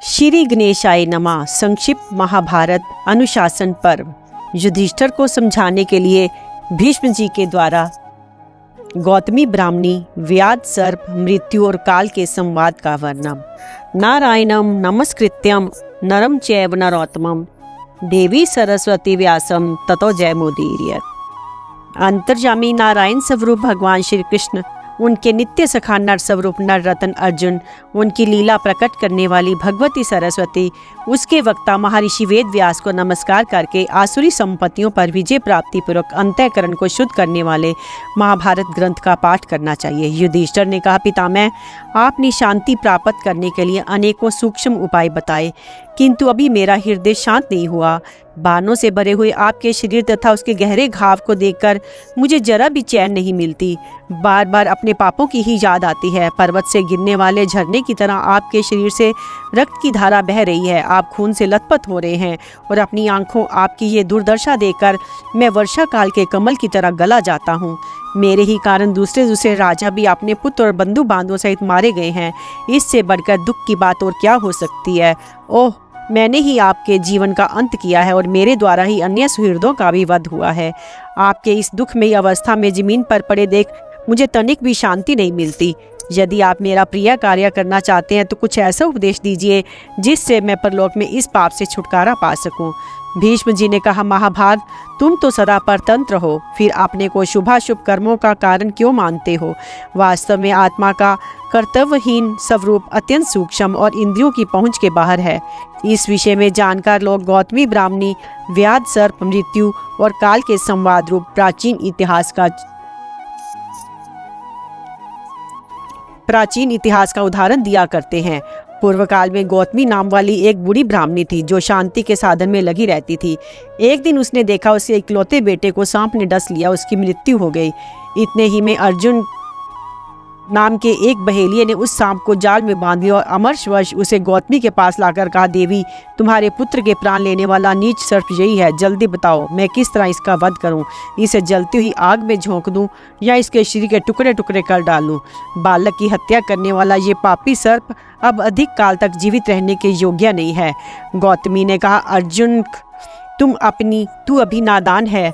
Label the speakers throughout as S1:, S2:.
S1: श्री गणेशाय नमः। संक्षिप्त महाभारत अनुशासन पर्व। युधिष्ठिर को समझाने के लिए भीष्म जी के द्वारा गौतमी ब्राह्मणी, व्याध सर्प, मृत्यु और काल के संवाद का वर्णन। नारायणम नमस्कृत्यम नरम चैव नरोत्तमम देवी सरस्वती व्यासम ततो जयमुदीरयेत्। अंतर्यामी नारायण स्वरूप भगवान श्री कृष्ण, उनके नित्य सखा नर स्वरूप नर रतन अर्जुन, उनकी लीला प्रकट करने वाली भगवती सरस्वती, उसके वक्ता महर्षि वेद व्यास को नमस्कार करके आसुरी संपत्तियों पर विजय प्राप्ति पूर्वक अंतःकरण को शुद्ध करने वाले महाभारत ग्रंथ का पाठ करना चाहिए। युधिष्ठिर ने कहा, पितामह, आपने शांति प्राप्त करने के लिए अनेकों सूक्ष्म उपाय बताए, किंतु अभी मेरा हृदय शांत नहीं हुआ। बाणों से भरे हुए आपके शरीर तथा उसके गहरे घाव को देखकर मुझे जरा भी चैन नहीं मिलती। बार बार अपने पापों की ही याद आती है। पर्वत से गिरने वाले झरने की तरह आपके शरीर से रक्त की धारा बह रही है। आप खून से लथपथ हो रहे हैं और अपनी आंखों आपकी ये दुर्दशा देखकर मैं वर्षा काल के कमल की तरह गला जाता हूँ। मेरे ही कारण दूसरे राजा भी अपने पुत्र और बंधु बांधवों सहित मारे गए हैं। इससे बढ़कर दुख की बात और क्या हो सकती है। ओह, मैंने ही आपके जीवन का अंत किया है और मेरे द्वारा ही अन्य सुहृदों का भी वध हुआ है। आपके इस दुखमयी अवस्था में जमीन पर पड़े देख मुझे तनिक भी शांति नहीं मिलती। यदि आप मेरा प्रिय कार्य करना चाहते हैं तो कुछ ऐसा उपदेश दीजिए जिससे मैं परलोक में इस पाप से छुटकारा पा सकूं। भीष्म जी ने कहा, महाभाग, तुम तो सदा परतंत्र हो, फिर अपने को शुभाशुभ कर्मों का कारण क्यों मानते हो। वास्तव में आत्मा का कर्तव्यहीन स्वरूप अत्यंत सूक्ष्म और इंद्रियों की पहुंच के बाहर है। इस विषय में जानकार लोग गौतमी ब्राह्मणी, व्याध सर्प, मृत्यु और काल के संवाद रूप प्राचीन इतिहास का उदाहरण दिया करते हैं। पूर्व काल में गौतमी नाम वाली एक बूढ़ी ब्राह्मणी थी जो शांति के साधन में लगी रहती थी। एक दिन उसने देखा उसके इकलौते बेटे को सांप ने डस लिया। उसकी मृत्यु हो गई। इतने ही में अर्जुन नाम के एक बहेलिये ने उस सांप को जाल में बांध लिया और अमरशवश उसे गौतमी के पास लाकर कहा, देवी, तुम्हारे पुत्र के प्राण लेने वाला नीच सर्प यही है। जल्दी बताओ, मैं किस तरह इसका वध करूं? इसे जलती हुई आग में झोंक दूं या इसके शरीर के टुकड़े टुकड़े कर डालूं? बालक की हत्या करने वाला ये पापी सर्प अब अधिक काल तक जीवित रहने के योग्य नहीं है। गौतमी ने कहा, अर्जुन, तू अभी नादान है,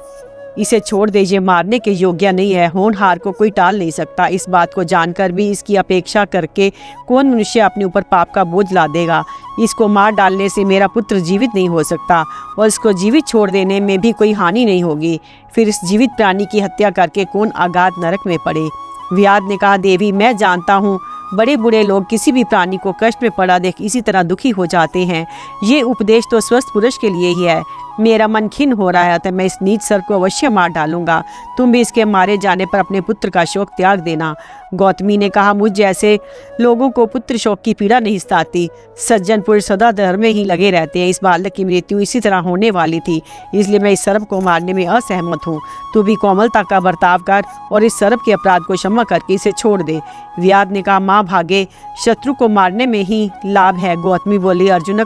S1: इसे छोड़ दे, ये मारने के योग्य नहीं है। होनहार को कोई टाल नहीं सकता। इस बात को जानकर भी इसकी अपेक्षा करके कौन मनुष्य अपने ऊपर पाप का बोझ ला देगा। इसको मार डालने से मेरा पुत्र जीवित नहीं हो सकता और इसको जीवित छोड़ देने में भी कोई हानि नहीं होगी। फिर इस जीवित प्राणी की हत्या करके कौन अगाध नरक में पड़े। व्याध ने कहा, देवी, मैं जानता हूँ बड़े बूढ़े लोग किसी भी प्राणी को कष्ट में पड़ा देख इसी तरह दुखी हो जाते हैं। ये उपदेश तो स्वस्थ पुरुष के लिए ही है। मेरा मन खिन्न हो रहा है तो मैं इस नीच सर्प को अवश्य मार डालूंगा। तुम भी इसके मारे जाने पर अपने पुत्र का शोक त्याग देना। गौतमी ने कहा, मुझ जैसे लोगों को पुत्र शोक की पीड़ा नहीं सताती। सज्जन पुरुष सदा धर्म में ही लगे रहते हैं। इस बालक की मृत्यु इसी तरह होने वाली थी, इसलिए मैं इस सर्प को मारने में असहमत हूँ। तू भी कोमलता का बर्ताव कर और इस सर्प के अपराध को क्षमा करके इसे छोड़ दे। व्याध ने कहा, माँ भागे, शत्रु को मारने में ही लाभ है। गौतमी बोली, अर्जुन,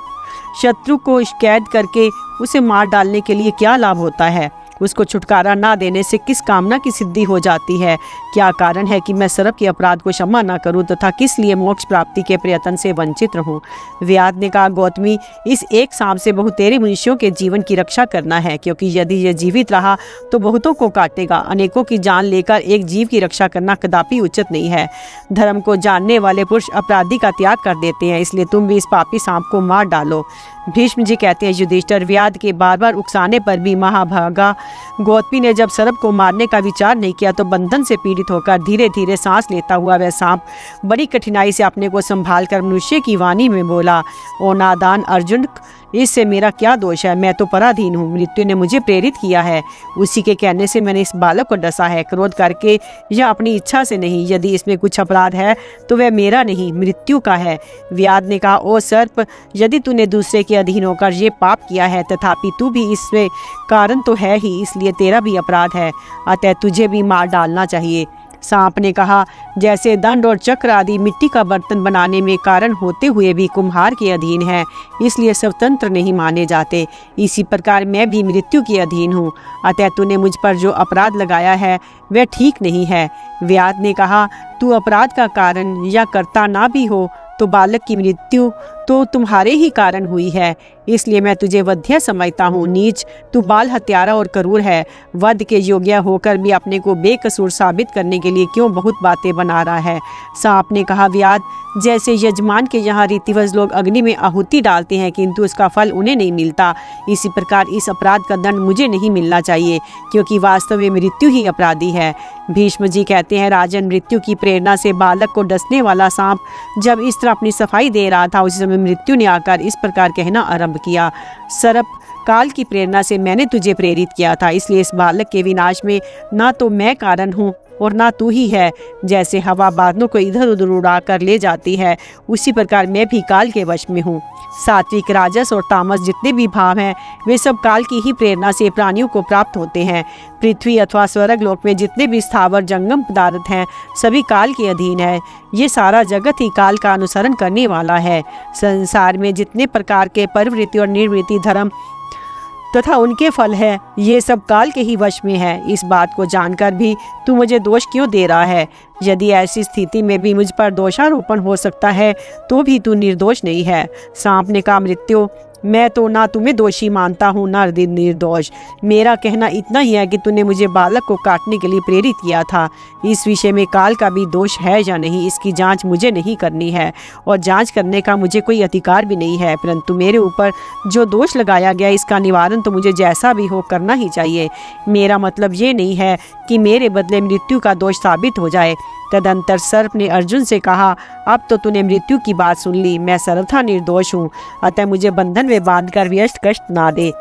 S1: शत्रु को कैद करके उसे मार डालने के लिए क्या लाभ होता है? उसको छुटकारा ना देने से किस कामना की सिद्धि हो जाती है? क्या कारण है कि मैं सर्प के अपराध को क्षमा ना करूं तथा किस लिए मोक्ष प्राप्ति के प्रयत्न से वंचित रहूं? व्याध ने कहा, गौतमी, इस एक सांप से बहुतेरे मनुष्यों के जीवन की रक्षा करना है, क्योंकि यदि यह जीवित रहा तो बहुतों को काटेगा। अनेकों की जान लेकर एक जीव की रक्षा करना कदापि उचित नहीं है। धर्म को जानने वाले पुरुष अपराधी का त्याग कर देते हैं, इसलिए तुम भी इस पापी सांप को मार डालो। भीष्म जी कहते हैं, युधिष्ठिर, व्याध के बार बार उकसाने पर भी महाभागा गौतमी ने जब सर्प को मारने का विचार नहीं किया तो बंधन से पीड़ित होकर धीरे धीरे सांस लेता हुआ वह सांप बड़ी कठिनाई से अपने को संभाल कर मनुष्य की वाणी में बोला, ओ नादान अर्जुन, इससे मेरा क्या दोष है? मैं तो पराधीन हूँ। मृत्यु ने मुझे प्रेरित किया है। उसी के कहने से मैंने इस बालक को डसा है, क्रोध करके या अपनी इच्छा से नहीं। यदि इसमें कुछ अपराध है तो वह मेरा नहीं, मृत्यु का है। व्याध ने कहा, ओ सर्प, यदि तूने दूसरे के अधीन होकर ये पाप किया है तथापि तू भी इसमें कारण तो है ही, इसलिए तेरा भी अपराध है, अतः तुझे भी मार डालना चाहिए। सांप ने कहा, जैसे दंड और चक्र आदि मिट्टी का बर्तन बनाने में कारण होते हुए भी कुम्हार के अधीन है, इसलिए स्वतंत्र नहीं माने जाते, इसी प्रकार मैं भी मृत्यु के अधीन हूँ। अतः तूने मुझ पर जो अपराध लगाया है वह ठीक नहीं है। व्याध ने कहा, तू अपराध का कारण या कर्ता ना भी हो तो बालक की मृत्यु तो तुम्हारे ही कारण हुई है, इसलिए मैं तुझे वध्य समझता हूँ। नीच, तू बाल हत्यारा और क्रूर है। वध के योग्य होकर भी अपने को बेकसूर साबित करने के लिए क्यों बहुत बातें बना रहा है। सांप ने कहा, व्याध, जैसे यजमान के यहाँ रीतिवश लोग अग्नि में आहुति डालते हैं किंतु उसका फल उन्हें नहीं मिलता, इसी प्रकार इस अपराध का दंड मुझे नहीं मिलना चाहिए, क्योंकि वास्तव में मृत्यु ही अपराधी है। भीष्म जी कहते हैं, राजन, मृत्यु की प्रेरणा से बालक को डसने वाला सांप जब इस तरह अपनी सफाई दे रहा था, उसी समय मृत्यु ने आकर इस प्रकार कहना आरंभ किया, सर्प, काल की प्रेरणा से मैंने तुझे प्रेरित किया था, इसलिए इस बालक के विनाश में ना तो मैं कारण हूँ और ना तू ही है। जैसे हवा बादलों को इधर उधर उड़ा कर ले जाती है, उसी प्रकार मैं भी काल के वश में हूँ। सात्विक, राजस और तामस जितने भी भाव हैं, वे सब काल की ही प्रेरणा से प्राणियों को प्राप्त होते हैं। पृथ्वी अथवा स्वर्ग लोक में जितने भी स्थावर जंगम पदार्थ हैं, सभी काल के अधीन है। ये सारा जगत ही काल का अनुसरण करने वाला है। संसार में जितने प्रकार के प्रवृत्ति और निर्वृत्ति धर्म तथा उनके फल है, ये सब काल के ही वश में है। इस बात को जानकर भी तू मुझे दोष क्यों दे रहा है? यदि ऐसी स्थिति में भी मुझ पर दोषारोपण हो सकता है तो भी तू निर्दोष नहीं है। सांप ने कहा, मृत्यु, मैं तो ना तुम्हें दोषी मानता हूँ ना निर्दोष। मेरा कहना इतना ही है कि तूने मुझे बालक को काटने के लिए प्रेरित किया था। इस विषय में काल का भी दोष है या नहीं, इसकी जांच मुझे नहीं करनी है और जांच करने का मुझे कोई अधिकार भी नहीं है, परंतु मेरे ऊपर जो दोष लगाया गया इसका निवारण तो मुझे जैसा भी हो करना ही चाहिए। मेरा मतलब ये नहीं है कि मेरे बदले मृत्यु का दोष साबित हो जाए। तदंतर सर्प ने अर्जुन से कहा, अब तो तूने मृत्यु की बात सुन ली, मैं सर्वथा निर्दोष हूँ, अतः मुझे बंधन में बांधकर व्यर्थ कष्ट ना दे।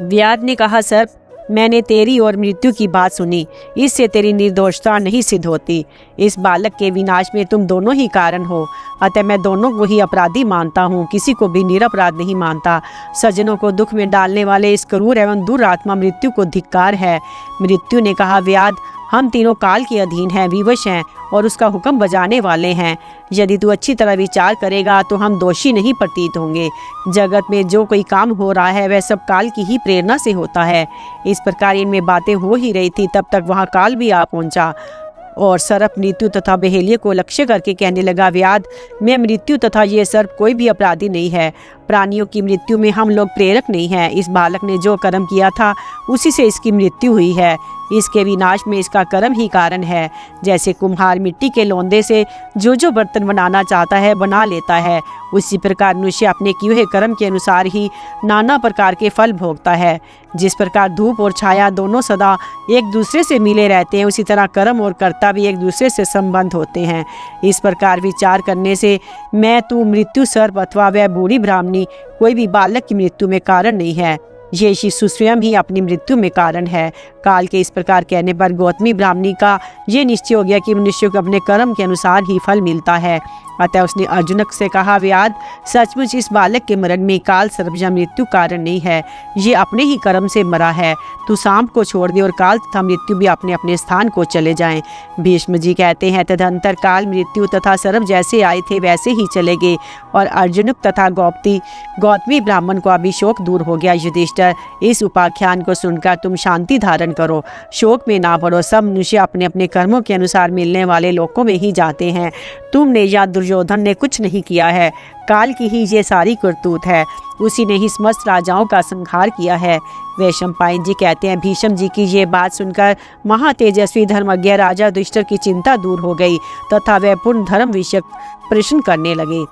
S1: व्याध ने कहा, सर्प, मैंने तेरी और मृत्यु की बात सुनी, इससे तेरी निर्दोषता नहीं सिद्ध होती। इस बालक के विनाश में तुम दोनों ही कारण हो, अतः मैं दोनों को ही अपराधी मानता हूँ, किसी को भी निरपराध नहीं मानता। सज्जनों को दुख में डालने वाले इस क्रूर एवं दुरात्मा मृत्यु को धिक्कार है। मृत्यु ने कहा, व्याध, हम तीनों काल के अधीन हैं, विवश हैं और उसका हुक्म बजाने वाले हैं। यदि तू अच्छी तरह विचार करेगा तो हम दोषी नहीं प्रतीत होंगे। जगत में जो कोई काम हो रहा है वह सब काल की ही प्रेरणा से होता है। इस प्रकार इनमें बातें हो ही रही थी, तब तक वहाँ काल भी आ पहुँचा और सर्प मृत्यु तथा बहेलिये को लक्ष्य करके कहने लगा, व्याध, मैं मृत्यु तथा ये सर्प कोई भी अपराधी नहीं है। प्राणियों की मृत्यु में हम लोग प्रेरक नहीं हैं। इस बालक ने जो कर्म किया था उसी से इसकी मृत्यु हुई है। इसके विनाश में इसका कर्म ही कारण है। जैसे कुम्हार मिट्टी के लोंदे से जो बर्तन बनाना चाहता है बना लेता है, उसी प्रकार मनुष्य अपने किए हुए कर्म के अनुसार ही नाना प्रकार के फल भोगता है। जिस प्रकार धूप और छाया दोनों सदा एक दूसरे से मिले रहते हैं, उसी तरह कर्म और कर्ता भी एक दूसरे से संबंध होते हैं। इस प्रकार विचार करने से मैं, तू, मृत्यु, सर्प अथवा वह बूढ़ी ब्राह्मणी कोई भी बालक की मृत्यु में कारण नहीं है। ये शिशु स्वयं ही अपनी मृत्यु में कारण है। काल के इस प्रकार कहने पर गौतमी ब्राह्मणी का ये निश्चय हो गया कि मनुष्य को अपने कर्म के अनुसार ही फल मिलता है। अतः उसने अर्जुन से कहा, व्याध, सचमुच इस बालक के मरण में काल, सर्प या मृत्यु कारण नहीं है, ये अपने ही कर्म से मरा है। तू सांप को छोड़ दे और काल तथा मृत्यु भी अपने अपने स्थान को चले जाएं। भीष्म जी कहते हैं, तदंतर काल, मृत्यु तथा सर्प जैसे आए थे वैसे ही चले गए और अर्जुन तथा गौतमी ब्राह्मण को अभी शोक दूर हो गया। युधिष्ठिर, इस उपाख्यान को सुनकर तुम शांति धारण करो, शोक में ना पड़ो। सब मनुष्य अपने अपने कर्मों के अनुसार मिलने वाले लोकों में ही जाते हैं। तुमने या दुर्योधन ने कुछ नहीं किया है, काल की ही ये सारी करतूत है। उसी ने ही समस्त राजाओं का संहार किया है। वैशंपायन जी कहते हैं, भीष्म जी की ये बात सुनकर महातेजस्वी धर्मज्ञ राजा युधिष्ठिर की चिंता दूर हो गई तथा वह पूर्ण धर्म विषयक प्रश्न करने लगे।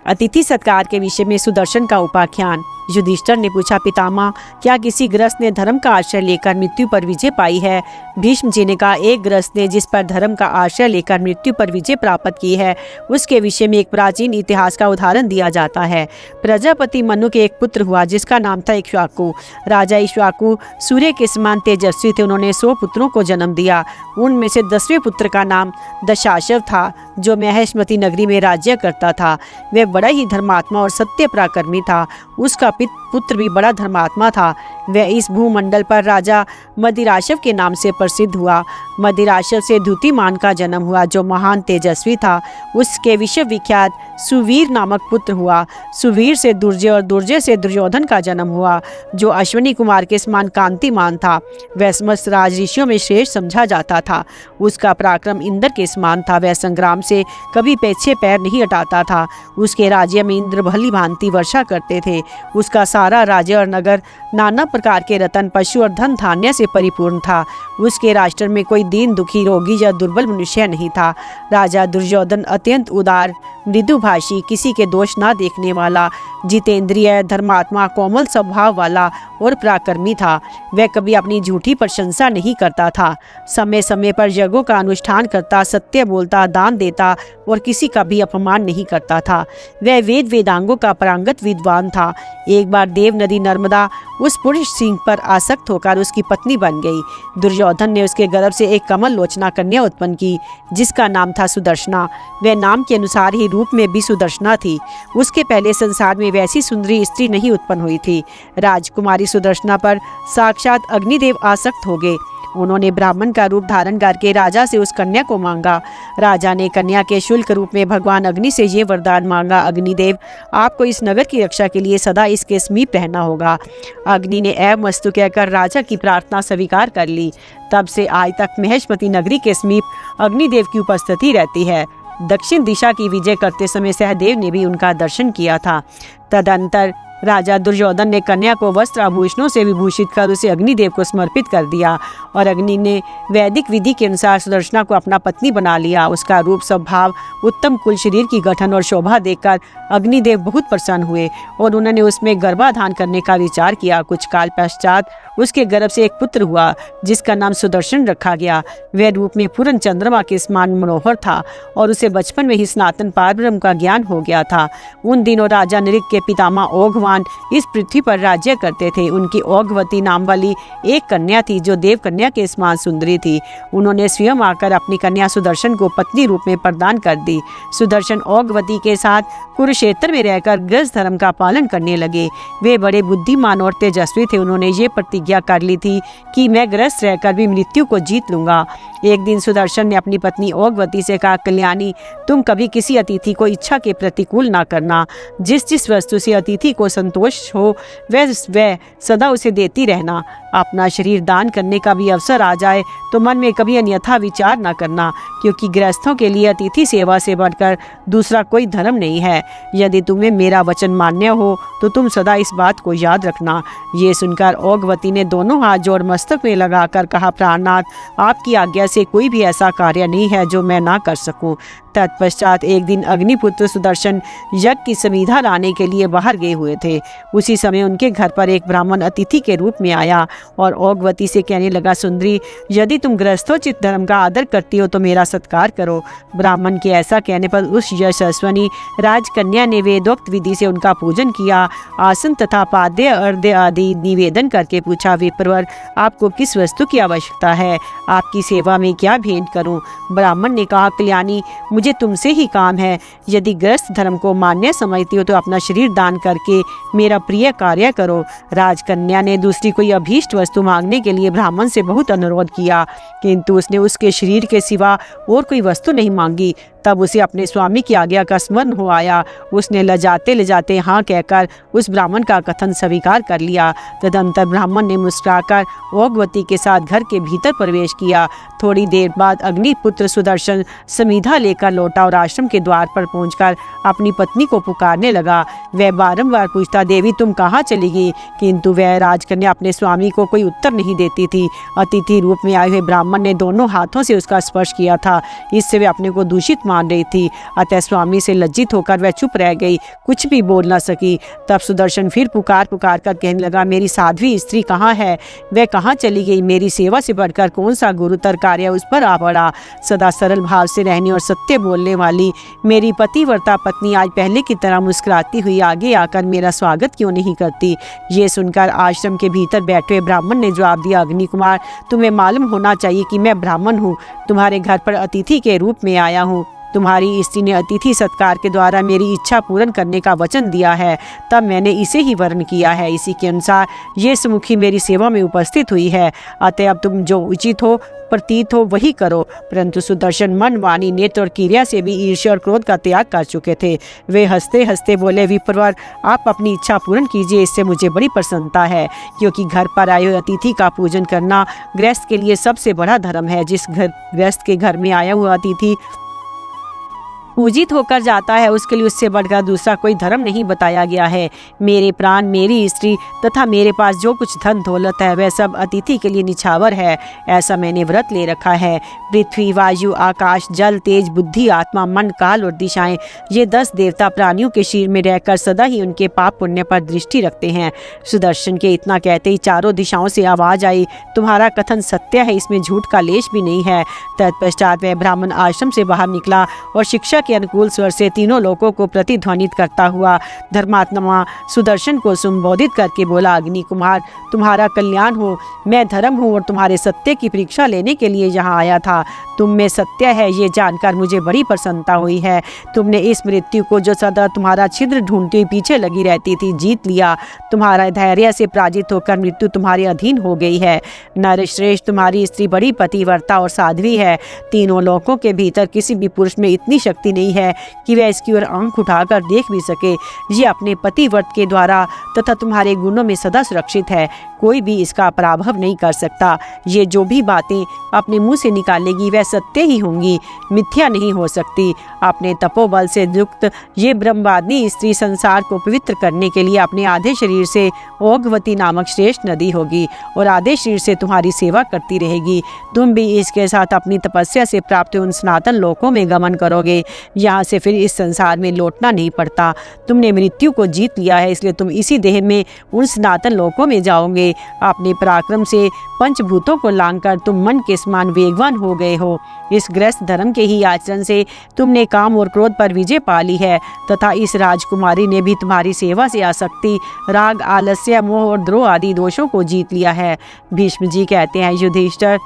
S1: अतिथि सत्कार के विषय में सुदर्शन का उपाख्यान। युधिष्ठिर ने पूछा, पितामह, क्या किसी गृहस्थ ने धर्म का आश्रय लेकर मृत्यु पर विजय पाई है? भीष्म जी ने कहा, एक गृहस्थ ने जिस पर धर्म का आश्रय लेकर मृत्यु पर विजय प्राप्त की है उसके विषय में एक प्राचीन इतिहास का उदाहरण दिया जाता है। प्रजापति मनु के एक पुत्र हुआ जिसका नाम था इक्ष्वाकु। राजा इक्ष्वाकु सूर्य के समान तेजस्वी थे। उन्होंने 100 पुत्रों को जन्म दिया। उनमें से 10वें पुत्र का नाम दशाशव था, जो महेशमती नगरी में राज्य करता था। वह बड़ा ही धर्मात्मा और सत्य पराक्रमी था। उसका पुत्र भी बड़ा धर्मात्मा था। वह इस भूमंडल पर राजा मदिराशव के नाम से प्रसिद्ध हुआ। मदिराशव से द्युतिमान का जन्म हुआ, जो महान तेजस्वी था। उसके विश्व विख्यात सुवीर नामक पुत्र हुआ। सुवीर से दुर्जय और दुर्जय से दुर्योधन का जन्म हुआ, जो अश्विनी कुमार के समान कांतिमान था। वह समस्त राज ऋषियों में श्रेष्ठ समझा जाता था। उसका पराक्रम इंद्र के समान था। वह संग्राम से कभी पीछे पैर नहीं हटाता था। उसके राज्य में इंद्र भली भांति वर्षा करते थे। उसका सारा राज्य और नगर नाना प्रकार के रत्न, पशु और धन धान्य से परिपूर्ण था। उसके राष्ट्र में कोई दीन, दुखी, रोगी या दुर्बल मनुष्य नहीं था। राजा दुर्योधन अत्यंत उदार, मृदुभाषी, किसी के दोष ना देखने वाला, जितेंद्रिय, धर्मात्मा, कोमल स्वभाव वाला और पराक्रमी था। वह कभी अपनी झूठी प्रशंसा नहीं करता था। समय समय पर यज्ञों का अनुष्ठान करता, सत्य बोलता, दान देता और किसी का भी अपमान नहीं करता था। वह वेद वेदांगों का पारंगत विद्वान था। एक बार देव नदी नर्मदा उस पुरुष सिंह पर आसक्त होकर उसकी पत्नी बन गई। दुर्योधन ने उसके गर्भ से एक कमल लोचना कन्या उत्पन्न की, जिसका नाम था सुदर्शना। वह नाम के अनुसार ही रूप में भी सुदर्शना थी। उसके पहले संसार में वैसी सुंदरी स्त्री नहीं उत्पन्न हुई थी। राजकुमारी सुदर्शना पर साक्षात अग्निदेव आसक्त हो गए। उन्होंने ब्राह्मण का रूप धारण करके राजा से उस कन्या को मांगा। राजा ने कन्या के शुल्क रूप में भगवान अग्नि से ये वरदान मांगा, अग्निदेव, आपको इस नगर की रक्षा के लिए सदा इसके समीप रहना होगा। अग्नि ने एवं मस्तु कहकर राजा की प्रार्थना स्वीकार कर ली। तब से आज तक महेशमती नगरी के समीप अग्निदेव की उपस्थिति रहती है। दक्षिण दिशा की विजय करते समय सहदेव ने भी उनका दर्शन किया था। तदंतर राजा दुर्योधन ने कन्या को वस्त्र आभूषणों से विभूषित कर उसे अग्निदेव को समर्पित कर दिया और अग्नि ने वैदिक विधि के अनुसार सुदर्शना को अपना पत्नी बना लिया। उसका रूप, स्वभाव, उत्तम कुल, शरीर की गठन और शोभा देखकर अग्निदेव बहुत प्रसन्न हुए और उन्होंने उसमें गर्भाधान करने का विचार किया। कुछ काल पश्चात उसके गर्भ से एक पुत्र हुआ, जिसका नाम सुदर्शन रखा गया। वह रूप में पूर्ण चंद्रमा के समान मनोहर था और उसे बचपन में ही सनातन पारब्रह्म का ज्ञान हो गया था। उन दिनों राजा नृग के पितामह ओघवान इस पृथ्वी पर राज्य करते थे। उनकी ओघवती नाम वाली एक कन्या थी, जो देव कन्या के समान सुंदरी थी। उन्होंने स्वयं आकर अपनी कन्या सुदर्शन को पत्नी रूप में प्रदान कर दी। सुदर्शन ओघवती के साथ कुरुक्षेत्र में रहकर गृहस्थ धर्म का पालन करने लगे। वे बड़े बुद्धिमान और तेजस्वी थे। उन्होंने ये प्रतिज्ञा कर ली थी कि मैं गृहस्थ रहकर भी मृत्यु को जीत लूंगा। एक दिन सुदर्शन ने अपनी पत्नी ओघवती से कहा, कल्याणी, तुम कभी किसी अतिथि को इच्छा के प्रतिकूल ना करना। जिस जिस वस्तु से अतिथि को संतोष हो वह सदा उसे देती रहना। अपना शरीर दान करने का भी अवसर आ जाए तो मन में कभी अन्यथा विचार ना करना, क्योंकि गृहस्थों के लिए अतिथि सेवा से बढ़कर दूसरा कोई धर्म नहीं है। यदि तुम्हें मेरा वचन मान्य हो तो तुम सदा इस बात को याद रखना। ये सुनकर ओघवती ने दोनों हाथ जोड़ मस्तक में लगाकर कहा, प्राणनाथ, आपकी आज्ञा से कोई भी ऐसा कार्य नहीं है जो मैं ना कर सकूं। तत्पश्चात एक दिन अग्निपुत्र सुदर्शन यज्ञ की समिधा लाने के लिए बाहर गए हुए थे। उसी समय उनके घर पर एक ब्राह्मण अतिथि के रूप में आया और ओघवती से कहने लगा, सुंदरी, यदि तुम गृहस्थोचित धर्म का आदर करती हो तो मेरा सत्कार करो। ब्राह्मण के ऐसा कहने पर उस यशस्वनी राजकन्या ने वेदोक्त विधि से उनका पूजन किया। आसन तथा पाद्य अर्घ्य आदि निवेदन करके पूछा, विप्रवर, आपको किस वस्तु की आवश्यकता है? आपकी सेवा में क्या भेंट करूं? ब्राह्मण ने कहा, कल्याणी, मुझे तुमसे ही काम है। यदि गृहस्थ धर्म को मान्य समझती हो तो अपना शरीर दान करके मेरा प्रिय कार्य करो। राजकन्या ने दूसरी कोई अभीष्ट वस्तु मांगने के लिए ब्राह्मण से बहुत अनुरोध किया, किंतु उसने उसके शरीर के सिवा और कोई वस्तु नहीं मांगी। तब उसे अपने स्वामी की आज्ञा का स्मरण हो आया। उसने लजाते हाँ कहकर उस ब्राह्मण का कथन स्वीकार कर लिया। तदंतर ब्राह्मण ने मुस्कुराकर ओघवती के साथ घर के भीतर प्रवेश किया। थोड़ी देर बाद अग्निपुत्र सुदर्शन समिधा लेकर लौटा और आश्रम के द्वार पर पहुंचकर अपनी पत्नी को पुकारने लगा। वह बारंबार पूछता, देवी, तुम कहाँ चली गई? किंतु वह राजकन्या अपने स्वामी को कोई उत्तर नहीं देती थी। अतिथि रूप में आए हुए ब्राह्मण ने दोनों हाथों से उसका स्पर्श किया था। इससे वे अपने को दूषित मान रही थी। अतः स्वामी से लज्जित होकर वह चुप रह गई, कुछ भी बोल न सकी। तब सुदर्शन फिर पुकार कर कहने लगा, मेरी साध्वी स्त्री कहाँ है? वह कहाँ चली गई? मेरी सेवा से बढ़कर कौन सा गुरुतर कार्य उस पर आ पड़ा? सदा सरल भाव से रहने और सत्य बोलने वाली मेरी पतिव्रता पत्नी आज पहले की तरह मुस्कुराती हुई आगे आकर मेरा स्वागत क्यों नहीं करती? ये सुनकर आश्रम के भीतर बैठे ब्राह्मण ने जवाब दिया, अग्नि कुमार, तुम्हें मालूम होना चाहिए कि मैं ब्राह्मण हूँ, तुम्हारे घर पर अतिथि के रूप में आया हूँ। तुम्हारी स्त्री ने अतिथि सत्कार के द्वारा मेरी इच्छा पूर्ण करने का वचन दिया है, तब मैंने इसे ही वर्ण किया है। इसी के अनुसार ये सुमुखी मेरी सेवा में उपस्थित हुई है। अतः अब तुम जो उचित हो प्रतीत हो वही करो। परंतु सुदर्शन मन, वाणी, नेत्र और क्रिया से भी ईर्ष्या और क्रोध का त्याग कर चुके थे। वे हंसते हंसते बोले, विप्रवर, आप अपनी इच्छा पूर्ण कीजिए, इससे मुझे बड़ी प्रसन्नता है, क्योंकि घर पर आए हुए अतिथि का पूजन करना गृहस्थ के लिए सबसे बड़ा धर्म है। जिस गृहस्थ के घर में आया हुआ अतिथि पूजित होकर जाता है, उसके लिए उससे बढ़कर दूसरा कोई धर्म नहीं बताया गया है। मेरे प्राण, मेरी स्त्री तथा मेरे पास जो कुछ धन दौलत है, वह सब अतिथि के लिए निछावर है। ऐसा मैंने व्रत ले रखा है। पृथ्वी, वायु, आकाश, जल, तेज, बुद्धि, आत्मा, मन, काल और दिशाएं, ये 10 देवता प्राणियों के शरीर में रहकर सदा ही उनके पाप पुण्य पर दृष्टि रखते हैं। सुदर्शन के इतना कहते ही चारों दिशाओं से आवाज आई, तुम्हारा कथन सत्य है, इसमें झूठ का लेश भी नहीं है। तत्पश्चात वह ब्राह्मण आश्रम से बाहर निकला और शिक्षा के अनुकूल स्वर से तीनों लोगों को प्रतिध्वनित करता हुआ धर्मात्मा सुदर्शन को संबोधित करके बोला, अग्नि कुमार, तुम्हारा कल्याण हो। मैं धर्म हूँ और तुम्हारे सत्य की परीक्षा लेने के लिए यहाँ आया था। तुम में सत्य है, ये जानकर मुझे बड़ी प्रसन्नता हुई है। तुमने इस मृत्यु को, जो सदा तुम्हारा छिद्र ढूंढती हुई पीछे लगी रहती थी, जीत लिया। तुम्हारा धैर्य से पराजित होकर मृत्यु तुम्हारे अधीन हो गई है। नरश्रेष्ठ, तुम्हारी स्त्री बड़ी पतिव्रता और साध्वी है। तीनों लोकों के भीतर किसी भी पुरुष में इतनी शक्ति नहीं है कि वह इसकी ओर आंख उठाकर देख भी सके। ये अपने पतिव्रत के द्वारा तथा तुम्हारे गुणों में सदा सुरक्षित है, कोई भी इसका पराभव नहीं कर सकता। ये जो भी बातें अपने मुंह से निकालेगी वह सत्य ही होंगी, मिथ्या नहीं हो सकती। अपने तपोबल से युक्त ये ब्रह्मवादिनी स्त्री संसार को पवित्र करने के लिए अपने आधे शरीर से ओघवती नामक श्रेष्ठ नदी होगी और आधे शरीर से तुम्हारी सेवा करती रहेगी। तुम भी इसके साथ अपनी तपस्या से प्राप्त उन सनातन लोकों में गमन करोगे। यहाँ से फिर इस संसार में लौटना नहीं पड़ता। तुमने मृत्यु को जीत लिया है, इसलिए तुम इसी देह में उन सनातन लोकों में जाओगे। अपने पराक्रम से पंचभूतों को लांघकर तुम मन के समान वेगवान हो गए हो। इस गृहस्थ धर्म के ही आचरण से तुमने काम और क्रोध पर विजय पा ली है तथा इस राजकुमारी ने भी तुम्हारी सेवा से आसक्ति, राग, आलस्य, मोह और द्रोह आदि दोषों को जीत लिया है। भीष्म जी कहते हैं, युधिष्ठिर,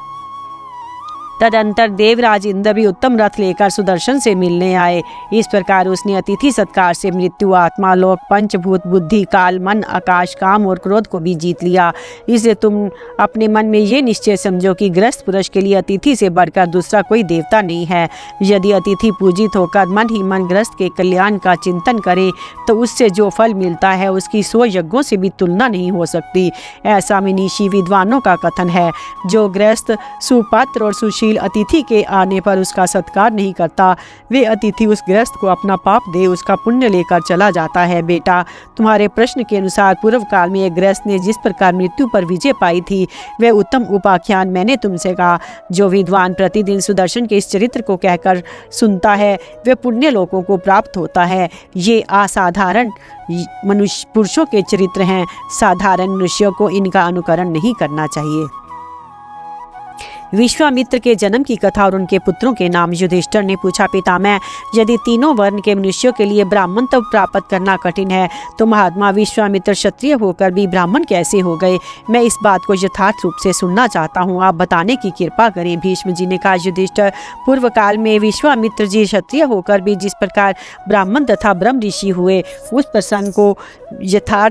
S1: तदंतर देवराज इंद्र भी उत्तम रथ लेकर सुदर्शन से मिलने आए। इस प्रकार उसने अतिथि सत्कार से मृत्यु, आत्मा, लोक, पंचभूत, बुद्धि, काल, मन, आकाश, काम और क्रोध को भी जीत लिया। इसलिए तुम अपने मन में ये निश्चय समझो कि गृहस्थ पुरुष के लिए अतिथि से बढ़कर दूसरा कोई देवता नहीं है। यदि अतिथि पूजित होकर मन ही मन गृहस्थ के कल्याण का चिंतन करे तो उससे जो फल मिलता है उसकी 100 यज्ञों से भी तुलना नहीं हो सकती। ऐसा मनीषी विद्वानों का कथन है। जो गृहस्थ सुपात्र और सुशील अतिथि के आने पर उसका सत्कार नहीं करता, वे अतिथि उस गृहस्थ को अपना पाप दे उसका पुण्य लेकर चला जाता है। बेटा, तुम्हारे प्रश्न के अनुसार पूर्व काल में एक गृहस्थ ने जिस प्रकार मृत्यु पर विजय पाई थी, वह उत्तम उपाख्यान मैंने तुमसे कहा। जो विद्वान प्रतिदिन सुदर्शन के इस चरित्र को कहकर सुनता है, वह पुण्य लोकों को प्राप्त होता है। ये असाधारण मनुष्य पुरुषों के चरित्र हैं। साधारण मनुष्यों को इनका अनुकरण नहीं करना चाहिए। विश्वामित्र के जन्म की कथा और उनके पुत्रों के नाम। युधिष्ठिर ने पूछा, पितामह, यदि तीनों वर्ण के मनुष्यों के लिए ब्राह्मण तब प्राप्त करना कठिन है, तो महात्मा विश्वामित्र क्षत्रिय होकर भी ब्राह्मण कैसे हो गए? मैं इस बात को यथार्थ रूप से सुनना चाहता हूँ, आप बताने की कृपा करें। भीष्म जी ने कहा, युधिष्ठिर, पूर्व काल में विश्वामित्र जी क्षत्रिय होकर भी जिस प्रकार ब्राह्मण तथा ब्रह्म ऋषि हुए, उस प्रसंग को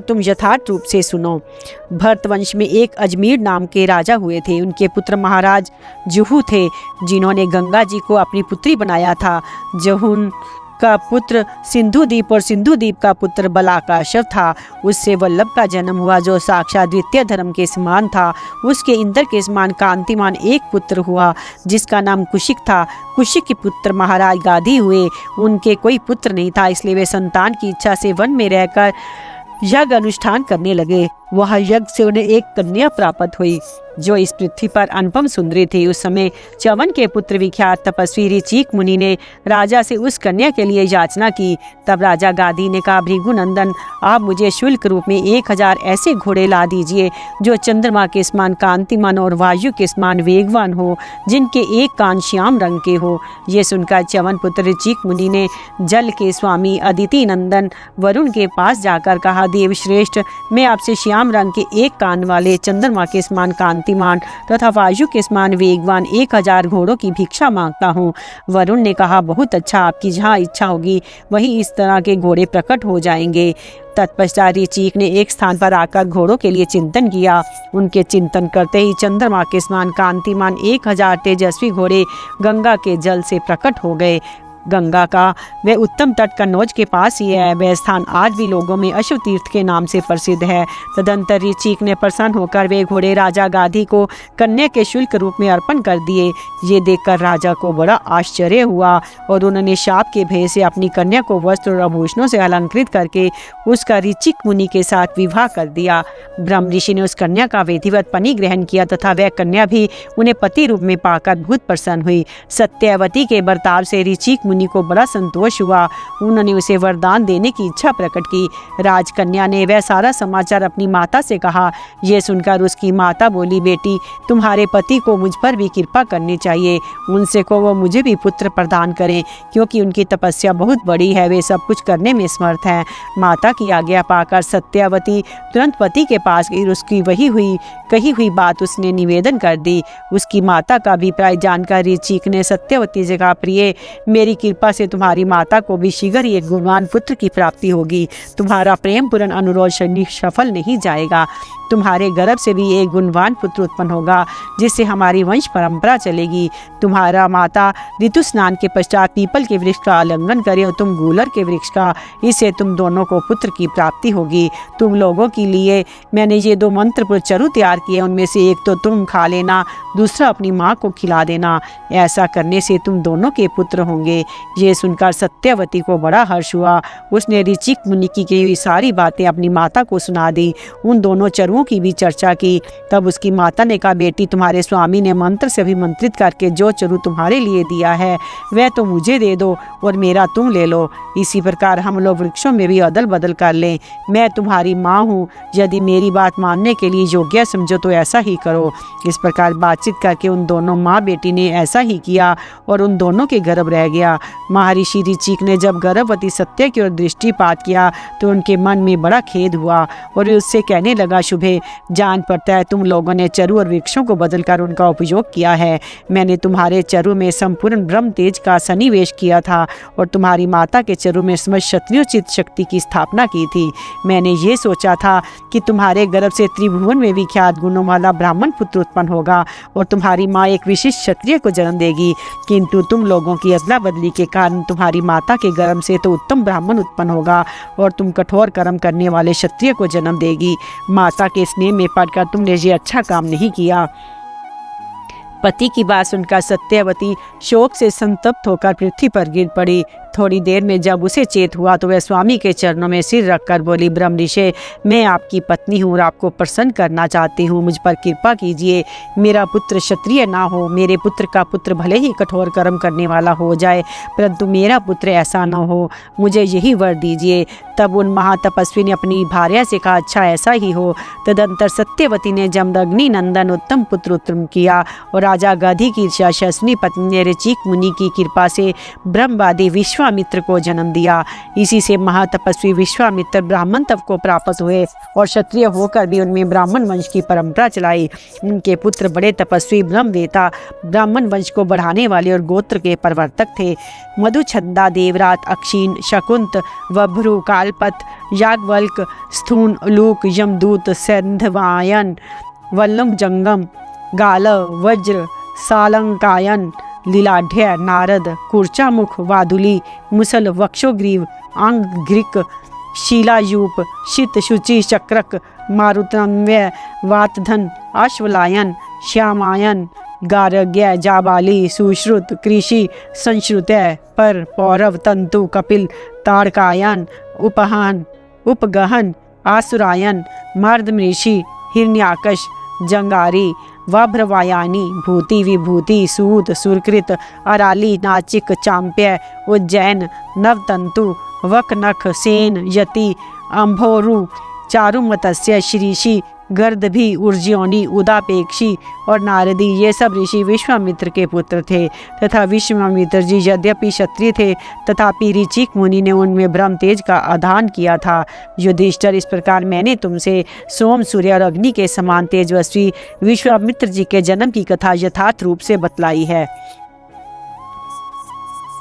S1: तुम यथार्थ रूप से सुनो। भरत वंश में एक अजमेर नाम के राजा हुए थे। उनके पुत्र महाराज जुहू थे, जिन्होंने गंगा जी को अपनी पुत्री बनाया था। जुहू का पुत्र सिंधुदीप और सिंधुदीप का पुत्र बलाकाशव था। उससे वल्लभ का जन्म हुआ, जो साक्षात द्वितीय धर्म के समान था। उसके इंद्र के समान कांतिमान एक पुत्र हुआ, जिसका नाम कुशिक था। कुशिक के पुत्र महाराज गाधी हुए। उनके कोई पुत्र नहीं था, इसलिए वे संतान की इच्छा से वन में रहकर यज्ञ अनुष्ठान करने लगे। वह यज्ञ से उन्हें एक कन्या प्राप्त हुई, जो इस पृथ्वी पर अनुपम सुंदरी थी। उस समय च्यवन के पुत्र विख्यात तपस्वी ऋचिक मुनि ने राजा से उस कन्या के लिए याचना की। तब राजा गादी ने कहा, भृगुनंदन, आप मुझे शुल्क रूप में 1000 ऐसे घोड़े ला दीजिए जो चंद्रमा के समान कांतिमान और वायु के समान वेगवान हो, जिनके एक कान श्याम रंग के हो। ये सुनकर च्यवन पुत्र ऋचिक मुनि ने जल के स्वामी अदिति नंदन वरुण के पास जाकर कहा, देवश्रेष्ठ, मैं आपसे श्याम रंग के एक कान वाले चंद्रमा के समान कांति कांतिमान तथा वायु के समान वेगवान 1000 घोड़ों की भिक्षा मांगता हूँ। वरुण ने कहा, बहुत अच्छा, आपकी जहाँ इच्छा होगी वहीं इस तरह के घोड़े प्रकट हो जाएंगे। तत्पश्चात ऋचिक ने एक स्थान पर आकर घोड़ों के लिए चिंतन किया। उनके चिंतन करते ही चंद्रमा के समान कांतिमान 1000 तेजस्वी घोड़े गंगा के जल से प्रकट हो गए। गंगा का वह उत्तम तट कन्नौज के पास ही है। वह स्थान आज भी लोगों में अश्व तीर्थ के नाम से प्रसिद्ध है। तदंतर ऋचिक ने प्रसन्न होकर वे घोड़े राजा गाधी को कन्या के शुल्क रूप में अर्पण कर दिए। ये देखकर राजा को बड़ा आश्चर्य हुआ और उन्होंने शाप के भय से अपनी कन्या को वस्त्र और आभूषणों से अलंकृत करके उसका ऋचिक मुनि के साथ विवाह कर दिया। ब्रह्म ऋषि ने उस कन्या का विधिवत पति ग्रहण किया तथा वह कन्या भी उन्हें पति रूप में पाकर बहुत प्रसन्न हुई। सत्यवती के बर्ताव से ऋचिक मुनि को बड़ा संतोष हुआ। उन्होंने उसे वरदान देने की इच्छा प्रकट की। राजकन्या ने वह सारा समाचार अपनी माता से कहा। यह सुनकर उसकी माता बोली, बेटी, तुम्हारे पति को मुझ पर भी कृपा करनी चाहिए। उनसे को वो मुझे भी पुत्र प्रदान करें, क्योंकि उनकी तपस्या बहुत बड़ी है, वे सब कुछ करने में समर्थ हैं। माता की आज्ञा पाकर सत्यवती तुरंत पति के पास गई। उसकी कही हुई बात उसने निवेदन कर दी। उसकी माता का अभिप्राय जानकर ऋचिक ने सत्यवती से कहा, प्रिय, मेरी कृपा से तुम्हारी माता को भी शीघ्र ही एक गुणवान पुत्र की प्राप्ति होगी। तुम्हारा प्रेम पूर्ण अनुरोध सफल नहीं जाएगा। तुम्हारे गर्भ से भी एक गुणवान पुत्र उत्पन्न होगा, जिससे हमारी वंश परंपरा चलेगी। तुम्हारा माता ऋतु स्नान के पश्चात पीपल के वृक्ष का आलिंगन करे और तुम गूलर के वृक्ष का, इससे तुम दोनों को पुत्र की प्राप्ति होगी। तुम लोगों के लिए मैंने ये 2 मंत्र चरु तैयार किए, उनमें से एक तो तुम खा लेना, दूसरा अपनी माँ को खिला देना। ऐसा करने से तुम दोनों के पुत्र होंगे। ये सुनकर सत्यवती को बड़ा हर्ष हुआ। उसने ऋचिक मुनि की हुई सारी बातें अपनी माता को सुना दी। उन दोनों चरुओं की भी चर्चा की। तब उसकी माता ने कहा, बेटी, तुम्हारे स्वामी ने मंत्र से अभिमंत्रित करके जो चरु तुम्हारे लिए दिया है वह तो मुझे दे दो और मेरा तुम ले लो। इसी प्रकार हम लोग वृक्षों में भी अदल बदल कर लें। मैं तुम्हारी माँ हूँ, यदि मेरी बात मानने के लिए योग्य समझो तो ऐसा ही करो। इस प्रकार बातचीत करके उन दोनों माँ बेटी ने ऐसा ही किया और उन दोनों के गर्भ रह गया। महर्षि ऋचिक ने जब गर्भवती सत्य की ओर दृष्टिपात किया तो उनके मन में बड़ा खेद हुआ और उससे कहने लगा, शुभे, जान पड़ता है तुम लोगों ने चरु और वृक्षों को बदलकर उनका उपयोग किया है। मैंने तुम्हारे चरु में संपूर्ण ब्रह्म तेज का सन्निवेश किया था और तुम्हारी माता के चरु में समस्त क्षत्रियोचित शक्ति की स्थापना की थी। मैंने ये सोचा था कि तुम्हारे गर्भ से त्रिभुवन में विख्यात गुणों वाला ब्राह्मण पुत्र उत्पन्न होगा और तुम्हारी माँ एक विशिष्ट क्षत्रिय को जन्म देगी, किंतु तुम लोगों की अदला बदली के कारण तुम्हारी माता के गर्भ से तो उत्तम ब्राह्मण उत्पन्न होगा और तुम कठोर कर्म करने वाले क्षत्रिय को जन्म देगी। माता के स्नेह में पड़कर तुमने ये अच्छा काम नहीं किया। पति की बात सुनकर सत्यवती शोक से संतप्त होकर पृथ्वी पर गिर पड़ी। थोड़ी देर में जब उसे चेत हुआ तो वह स्वामी के चरणों में सिर रखकर बोली, ब्रह्म ऋषि, मैं आपकी पत्नी हूँ और आपको प्रसन्न करना चाहती हूँ। मुझ पर कृपा कीजिए। मेरा पुत्र क्षत्रिय ना हो। मेरे पुत्र का पुत्र भले ही कठोर कर्म करने वाला हो जाए, परंतु मेरा पुत्र ऐसा ना हो। मुझे यही वर दीजिए। तब उन महातपस्वी ने अपनी भार्या से कहा, अच्छा ऐसा ही हो। तदंतर सत्यवती ने जमदग्नि नंदन उत्तम पुत्र उत्पन्न किया और राजा गाधी की यशस्वी पत्नी ने ऋचिक मुनि की कृपा से ब्रह्मवादी विश्वामित्र को जन्म दिया। इसी से महातपस्वी विश्वामित्र ब्राह्मण तप को प्राप्त हुए और क्षत्रिय होकर भी उनमें ब्राह्मण वंश की परंपरा चलाई। उनके पुत्र बड़े तपस्वी ब्रह्मवेता, ब्राह्मण वंश को बढ़ाने वाले और गोत्र के प्रवर्तक थे। मधुछंदा, देवरात, अक्षीण, शकुंत, वभ्रु, कालपत, याज्ञवल्क, स्थून, लूक, यमदूत, संधवायन, वल्लभ जंगम, गालव, वज्र, सालंकायन, लीलाढ़, नारद, कुर्चामुख, वादुली, मुसल, वक्षोग्रीव, अंगघ्रिक, शीलायूप, शीत, शुचि, चक्रक, मारुतन्वय, वातधन, अश्वलायन, श्यामायन, गारग्य, जाबाली, सुश्रुत, कृषि, संश्रुतय, पर, पौरव, तंतु, कपिल, ताड़कायन, उपहान, उपगहन, आसुरायन, मर्दमृषि, हिरण्याकश, जंगारी, वाभ्रवायानी, भूति, विभूति, सूत, सुरकृत, अराली, नाचिक, चांप्य, उज्जैन, नवतंतु, वकनख, सेन, यति, अम्भोरु, चारुमतस्य, श्रीषि, गर्दभी, उर्ज्योनि, उदापेक्षी और नारदी, ये सब ऋषि विश्वामित्र के पुत्र थे तथा विश्वामित्र जी यद्यपि क्षत्रिय थे तथापि ऋचिक मुनि ने उनमें ब्रह्म तेज का आधान किया था। युधिष्ठिर, इस प्रकार मैंने तुमसे सोम, सूर्य और अग्नि के समान तेजस्वी विश्वामित्र जी के जन्म की कथा यथार्थ रूप से बतलाई है।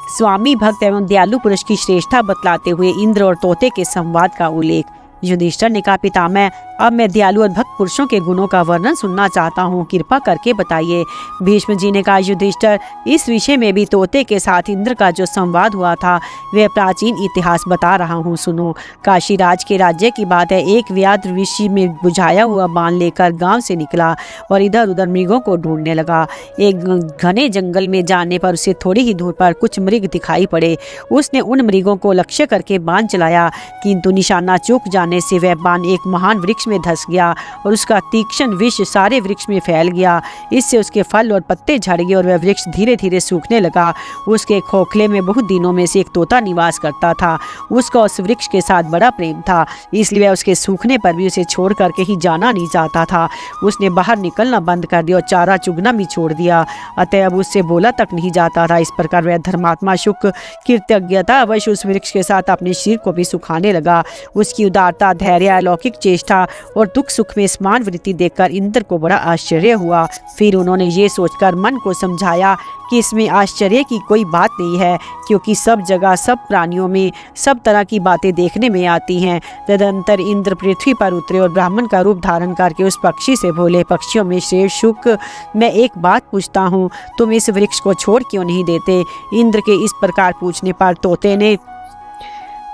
S1: स्वामी भक्त एवं दयालु पुरुष की श्रेष्ठता बतलाते हुए इंद्र और तोते के संवाद का उल्लेख। युधिष्ठिर ने कहा, पितामह, अब मैं दयालु और भक्त पुरुषों के गुणों का वर्णन सुनना चाहता हूँ, कृपा करके बताइए। भीष्म जी ने कहा, युधिष्ठिर, इस विषय में भी तोते के साथ इंद्र का जो संवाद हुआ था वह प्राचीन इतिहास बता रहा हूँ, सुनो। काशीराज के राज्य की बात है। एक व्याध ऋषि में बुझाया हुआ बाण लेकर गांव से निकला और इधर उधर मृगों को ढूंढने लगा। एक घने जंगल में जाने पर उसे थोड़ी ही दूर पर कुछ मृग दिखाई पड़े। उसने उन मृगों को लक्ष्य करके बाण चलाया, किंतु निशाना चूक जाने से वह बाण एक महान वृक्ष में धंस गया और उसका तीक्ष्ण विष सारे वृक्ष में फैल गया। इससे उसके फल और पत्ते झड़ गए और वह वृक्ष धीरे धीरे सूखने लगा। उसके खोखले में बहुत दिनों में से एक तोता निवास करता था। उसका उस वृक्ष के साथ बड़ा प्रेम था, इसलिए वह उसके सूखने पर भी उसे छोड़ करके ही जाना नहीं चाहता था। उसने बाहर निकलना बंद कर दिया और चारा चुगना भी छोड़ दिया, अतः अब उससे बोला तक नहीं जाता था। इस प्रकार वह धर्मात्मा शुक कृतज्ञता अवश्य उस वृक्ष के साथ अपने शरीर को भी सुखाने लगा। उसकी उदारता, धैर्य, अलौकिक चेष्टा और दुख सुख में समान वृत्ति देखकर इंद्र को बड़ा आश्चर्य हुआ। फिर उन्होंने ये सोचकर मन को समझाया कि इसमें आश्चर्य की कोई बात नहीं है, क्योंकि सब जगह सब प्राणियों में सब तरह की बातें देखने में आती हैं। तदंतर इंद्र पृथ्वी पर उतरे और ब्राह्मण का रूप धारण करके उस पक्षी से बोले, पक्षियों में श्रेष्ठ शुक, मैं एक बात पूछता हूँ, तुम इस वृक्ष को छोड़ क्यों नहीं देते? इंद्र के इस प्रकार पूछने पर तोते ने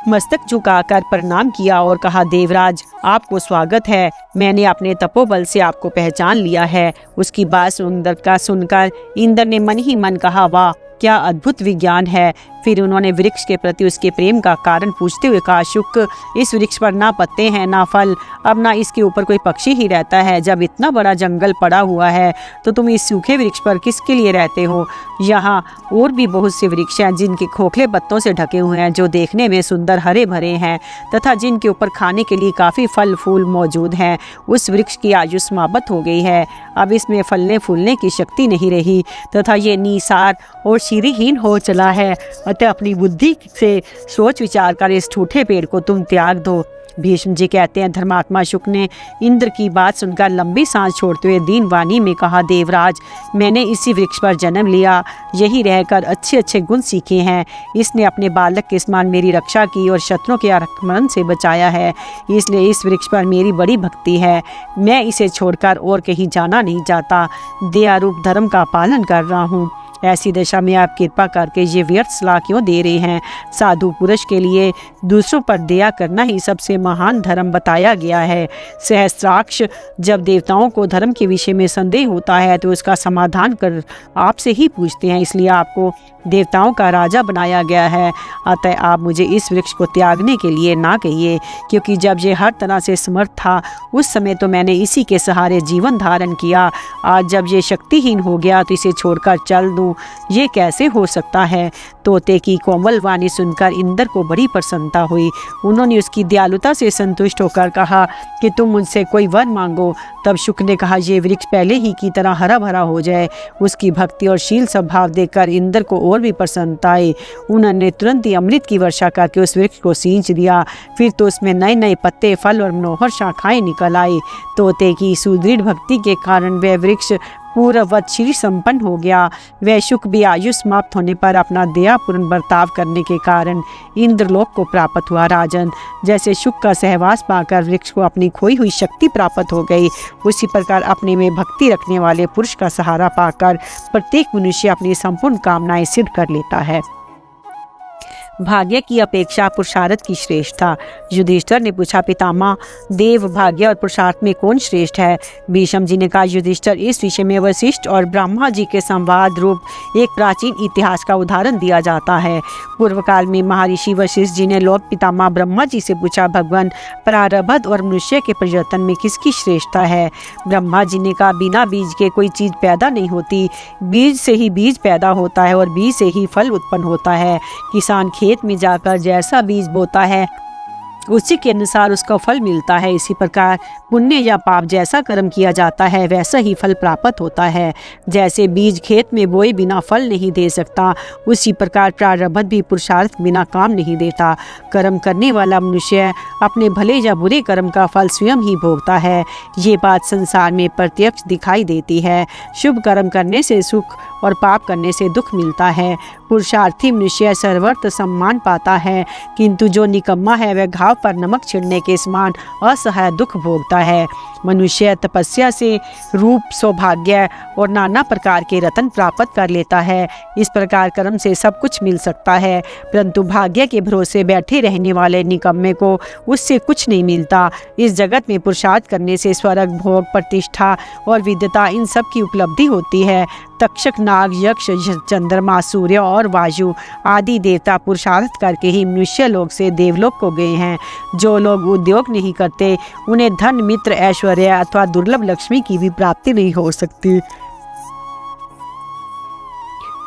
S1: मस्तक झुकाकर प्रणाम किया और कहा, देवराज, आपको स्वागत है। मैंने अपने तपोबल से आपको पहचान लिया है। उसकी बात सुनकर इंद्र ने मन ही मन कहा, वाह, क्या अद्भुत विज्ञान है। फिर उन्होंने वृक्ष के प्रति उसके प्रेम का कारण पूछते हुए कहा, शुक, इस वृक्ष पर ना पत्ते हैं ना फल, अब ना इसके ऊपर कोई पक्षी ही रहता है। जब इतना बड़ा जंगल पड़ा हुआ है तो तुम इस सूखे वृक्ष पर किसके लिए रहते हो? यहाँ और भी बहुत से वृक्ष हैं जिनके खोखले पत्तों से ढके हुए हैं, जो देखने में सुंदर हरे भरे हैं तथा जिनके ऊपर खाने के लिए काफ़ी फल फूल मौजूद हैं। उस वृक्ष की आयु समाप्त हो गई है, अब इसमें फलने फूलने की शक्ति नहीं रही तथा ये निसार और शीरीहीन हो चला है। अतः अपनी बुद्धि से सोच विचार कर इस ठूठे पेड़ को तुम त्याग दो। भीष्म जी कहते हैं, धर्मात्मा शुक ने इंद्र की बात सुनकर लंबी सांस छोड़ते हुए दीन वाणी में कहा, देवराज, मैंने इसी वृक्ष पर जन्म लिया, यही रहकर अच्छे अच्छे गुण सीखे हैं। इसने अपने बालक के समान मेरी रक्षा की और शत्रुओं के आक्रमण से बचाया है, इसलिए इस वृक्ष पर मेरी बड़ी भक्ति है। मैं इसे छोड़कर और कहीं जाना नहीं चाहता, दया रूप धर्म का पालन कर रहा हूँ। ऐसी दशा में आप कृपा करके ये व्यर्थ सलाह क्यों दे रहे हैं? साधु पुरुष के लिए दूसरों पर दया करना ही सबसे महान धर्म बताया गया है। सहस्राक्ष, जब देवताओं को धर्म के विषय में संदेह होता है तो उसका समाधान कर आपसे ही पूछते हैं, इसलिए आपको देवताओं का राजा बनाया गया है। अतः आप मुझे इस वृक्ष को त्यागने के लिए ना कहिए, क्योंकि जब ये हर तरह से समर्थ था उस समय तो मैंने इसी के सहारे जीवन धारण किया। आज जब ये शक्तिहीन हो गया तो इसे छोड़कर चल दूं, ये कैसे हो सकता है? तोते की कोमल वाणी सुनकर इंद्र को बड़ी प्रसन्नता हुई। उन्होंने उसकी दयालुता से संतुष्ट होकर कहा कि तुम मुझसे कोई वर मांगो। तब शुक ने कहा, ये वृक्ष पहले ही की तरह हरा भरा हो जाए। उसकी भक्ति और शील स्वभाव देखकर इंद्र को और भी प्रसन्नता आई। उन्होंने तुरंत ही अमृत की वर्षा करके उस वृक्ष को सींच दिया। फिर तो उसमें नए नए पत्ते, फल और मनोहर शाखाएं निकल आई। तोते की सुदृढ़ भक्ति के कारण वह वृक्ष पूर्ववत श्री संपन्न हो गया। वह शुक भी आयु समाप्त होने पर अपना दयापूर्ण बर्ताव करने के कारण इंद्रलोक को प्राप्त हुआ। राजन, जैसे शुक का सहवास पाकर वृक्ष को अपनी खोई हुई शक्ति प्राप्त हो गई, उसी प्रकार अपने में भक्ति रखने वाले पुरुष का सहारा पाकर प्रत्येक मनुष्य अपनी संपूर्ण कामनाएं सिद्ध कर लेता है। भाग्य की अपेक्षा पुरुषार्थ की श्रेष्ठता। युधिष्ठिर ने पूछा, पितामह, देव, भाग्य और पुरुषार्थ में कौन श्रेष्ठ है? भीष्म जी ने कहा, युधिष्ठिर, इस विषय में वशिष्ठ और ब्रह्मा जी के संवाद रूप एक प्राचीन इतिहास का उदाहरण दिया जाता है। पूर्व काल में महर्षि वशिष्ठ जी ने लोक पितामह ब्रह्मा जी से पूछा, भगवान, प्रारब्ध और मनुष्य के प्रयत्न में किसकी श्रेष्ठता है? ब्रह्मा जी ने कहा, बिना बीज के कोई चीज पैदा नहीं होती, बीज से ही बीज पैदा होता है और बीज से ही फल उत्पन्न होता है। किसान खेत में जाकर जैसा बीज बोता है उसी के अनुसार उसका फल मिलता है। इसी प्रकार पुण्य या पाप जैसा कर्म किया जाता है वैसा ही फल प्राप्त होता है। जैसे बीज खेत में बोए बिना फल नहीं दे सकता, उसी प्रकार प्रारब्ध भी पुरुषार्थ बिना काम नहीं देता। कर्म करने वाला मनुष्य अपने भले या बुरे कर्म का फल स्वयं ही भोगता है। ये बात संसार में प्रत्यक्ष दिखाई देती है। शुभ कर्म करने से सुख और पाप करने से दुख मिलता है। पुरुषार्थी मनुष्य सर्वत्र सम्मान पाता है, किंतु जो निकम्मा है वह घाव पर नमक छिड़ने के समान असहाय दुख भोगता है। मनुष्य तपस्या से रूप, सौभाग्य और नाना प्रकार के रत्न प्राप्त कर लेता है। इस प्रकार कर्म से सब कुछ मिल सकता है, परंतु भाग्य के भरोसे बैठे रहने वाले निकम्मे को उससे कुछ नहीं मिलता। इस जगत में पुरुषार्थ करने से स्वर्ग, भोग, प्रतिष्ठा और विद्यता इन सब की उपलब्धि होती है। तक्षक, नाग, यक्ष, चंद्रमा, सूर्य और वायु आदि देवता पुरुषार्थ करके ही मनुष्य लोक से देवलोक को गए हैं। जो लोग उद्योग नहीं करते उन्हें धन, मित्र, ऐश्वर्य अथवा दुर्लभ लक्ष्मी की भी प्राप्ति नहीं हो सकती।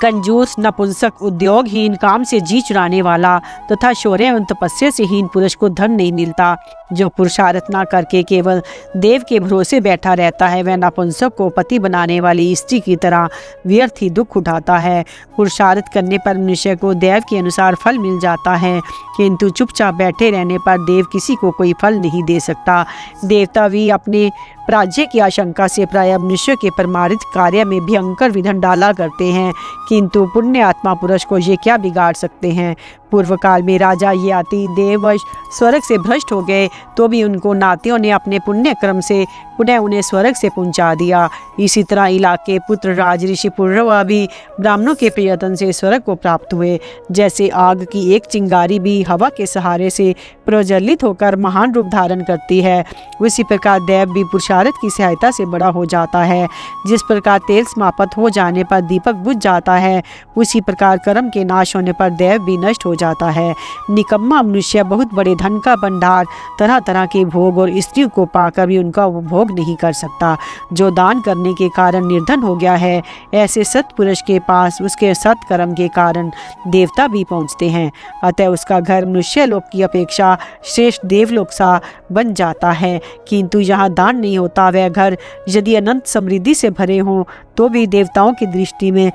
S1: कंजूस, नपुंसक, उद्योगहीन, काम से जी चुराने वाला तथा शौर्य एवं तपस्या से हीन पुरुष को धन नहीं मिलता। जो पुरुषार्थ न करके केवल देव के भरोसे बैठा रहता है वह नपुंसक को पति बनाने वाली स्त्री की तरह व्यर्थ ही दुख उठाता है। पुरुषार्थ करने पर मनुष्य को देव के अनुसार फल मिल जाता है, किंतु चुपचाप बैठे रहने पर देव किसी को कोई फल नहीं दे सकता। देवता भी अपने प्राज्य की आशंका से प्रायः मनुष्य के परमार्थिक कार्य में भयंकर विघ्न डाला करते हैं, किंतु पुण्य आत्मा पुरुष को ये क्या बिगाड़ सकते हैं। पूर्व काल में राजा याति देववश स्वर्ग से भ्रष्ट हो गए तो भी उनको नातियों ने अपने पुण्य क्रम से पुनः उन्हें स्वर्ग से पहुंचा दिया। इसी तरह इलाके पुत्र राज ऋषि पुरवा भी ब्राह्मणों के प्रयत्न से स्वर्ग को प्राप्त हुए। जैसे आग की एक चिंगारी भी हवा के सहारे से प्रज्वलित होकर महान रूप धारण करती है, उसी प्रकार देव भी पुरुषार्थ की सहायता से बड़ा हो जाता है। जिस प्रकार तेल समाप्त हो जाने पर दीपक बुझ जाता है, उसी प्रकार कर्म के नाश होने पर देव भी नष्ट हो जाता है। निकम्मा मनुष्य बहुत बड़े धन का भंडार, तरह तरह के भोग और स्त्रियों को पाकर भी उनका उपभोग नहीं कर सकता। जो दान करने के कारण निर्धन हो गया है, ऐसे सत्पुरुष के पास उसके सत्कर्म के कारण देवता भी पहुँचते हैं। अतः उसका घर मनुष्य लोक की अपेक्षा श्रेष्ठ देवलोक सा बन जाता है। किंतु यहाँ दान नहीं होता, वह घर यदि अनंत समृद्धि से भरे हों तो भी देवताओं की दृष्टि में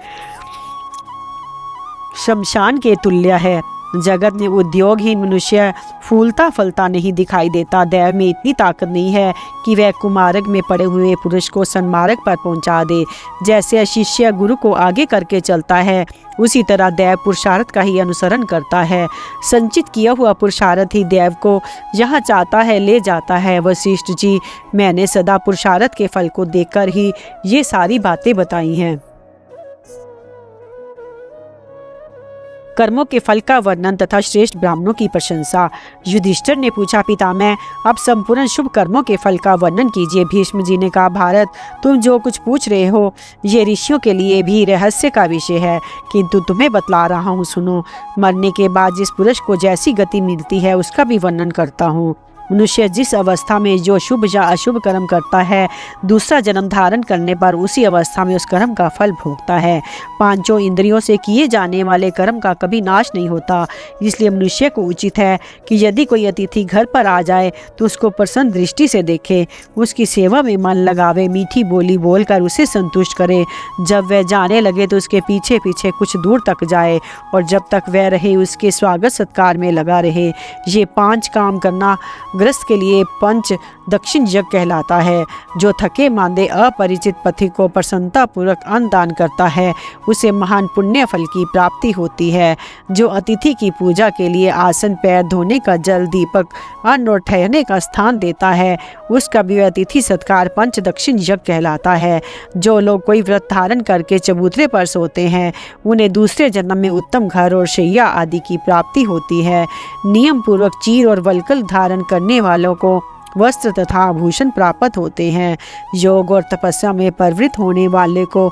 S1: शमशान के तुल्य है। जगत में उद्योगहीन मनुष्य फूलता फलता नहीं दिखाई देता। देव में इतनी ताकत नहीं है कि वह कुमार्ग में पड़े हुए पुरुष को सन्मार्ग पर पहुंचा दे। जैसे शिष्य गुरु को आगे करके चलता है, उसी तरह देव पुरुषार्थ का ही अनुसरण करता है। संचित किया हुआ पुरुषार्थ ही देव को जहाँ चाहता है ले जाता है। वशिष्ठ जी, मैंने सदा पुरुषार्थ के फल को देखकर ही ये सारी बातें बताई हैं। कर्मों के फल का वर्णन तथा श्रेष्ठ ब्राह्मणों की प्रशंसा। युधिष्ठिर ने पूछा, पितामह, अब संपूर्ण शुभ कर्मों के फल का वर्णन कीजिए। भीष्म जी ने कहा, भारत, तुम जो कुछ पूछ रहे हो ये ऋषियों के लिए भी रहस्य का विषय है, किंतु तुम्हें बतला रहा हूँ, सुनो। मरने के बाद जिस पुरुष को जैसी गति मिलती है उसका भी वर्णन करता हूँ। मनुष्य जिस अवस्था में जो शुभ या अशुभ कर्म करता है, दूसरा जन्म धारण करने पर उसी अवस्था में उस कर्म का फल भोगता है। पांचों इंद्रियों से किए जाने वाले कर्म का कभी नाश नहीं होता। इसलिए मनुष्य को उचित है कि यदि कोई अतिथि घर पर आ जाए तो उसको प्रसन्न दृष्टि से देखे, उसकी सेवा में मन लगावे, मीठी बोली बोलकर उसे संतुष्ट करे। जब वह जाने लगे तो उसके पीछे पीछे कुछ दूर तक जाए और जब तक वह रहे उसके स्वागत सत्कार में लगा रहे। ये 5 काम करना ग्रस्त के लिए पंच दक्षिण यज्ञ कहलाता है। जो थके मांदे अपरिचित पथिक को प्रसन्नता पूर्वक अन्न दान करता है उसे महान पुण्य फल की प्राप्ति होती है। जो अतिथि की पूजा के लिए आसन, पैर धोने का जल, दीपक, अन्न और ठहरने का स्थान देता है उसका भी अतिथि सत्कार पंच दक्षिण यज्ञ कहलाता है। जो लोग कोई व्रत धारण करके चबूतरे पर सोते हैं उन्हें दूसरे जन्म में उत्तम घर और शैया आदि की प्राप्ति होती है। नियम पूर्वक चीर और वल्कल धारण करने वालों को वस्त्र तथा आभूषण प्राप्त होते हैं। योग और तपस्या में प्रवृत्त होने वाले को